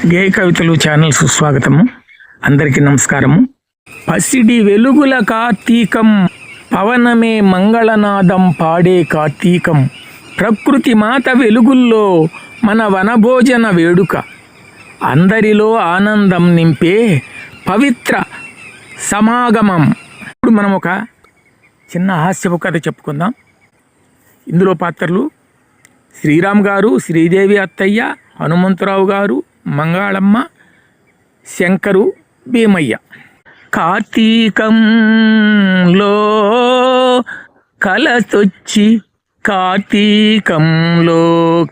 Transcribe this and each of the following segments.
గేయ కవితలు ఛానల్ సుస్వాగతము. అందరికీ నమస్కారము. పసిడి వెలుగుల కార్తీకం, పవనమే మంగళనాదం పాడే కార్తీకం. ప్రకృతి మాత వెలుగుల్లో మన వనభోజన వేడుక, అందరిలో ఆనందం నింపే పవిత్ర సమాగమం. ఇప్పుడు మనం ఒక చిన్న హాస్యపు కథ చెప్పుకుందాం. ఇందులో పాత్రలు శ్రీరామ్ గారు, శ్రీదేవి అత్తయ్య, హనుమంతరావు గారు, మంగాళమ్మ, శంకరు, భీమయ్య. కార్తీకంలో కలసొచ్చి, కార్తీకంలో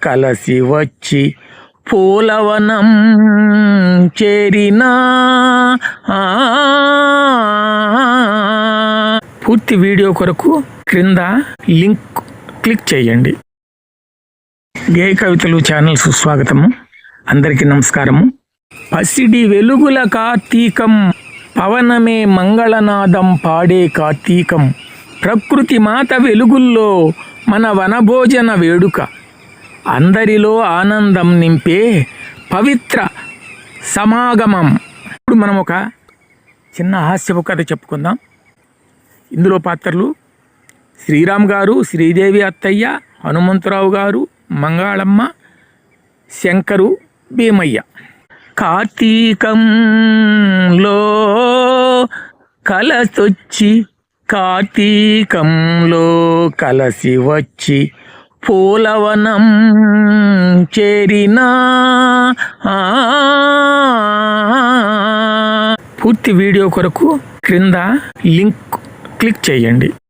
కలసి వచ్చి, పూలవనం చేరినా. పూర్తి వీడియో కొరకు క్రింద లింక్ క్లిక్ చేయండి. గేయ కవితలు ఛానల్ సుస్వాగతము. అందరికీ నమస్కారము. పసిడి వెలుగుల కార్తీకం, పవనమే మంగళనాదం పాడే కార్తీకం. ప్రకృతి మాత వెలుగుల్లో మన వనభోజన వేడుక, అందరిలో ఆనందం నింపే పవిత్ర సమాగమం. ఇప్పుడు మనం ఒక చిన్న హాస్యపు కథ చెప్పుకుందాం. ఇందులో పాత్రలు శ్రీరామ్ గారు, శ్రీదేవి అత్తయ్య, హనుమంతరావు గారు, మంగాళమ్మ, శంకరు, భీమయ్య. కార్తీకంలో కలసొచ్చి, కార్తీకంలో కలసి వచ్చి, పూలవనం చేరినా. పూర్తి వీడియో కొరకు క్రింద లింక్ క్లిక్ చేయండి.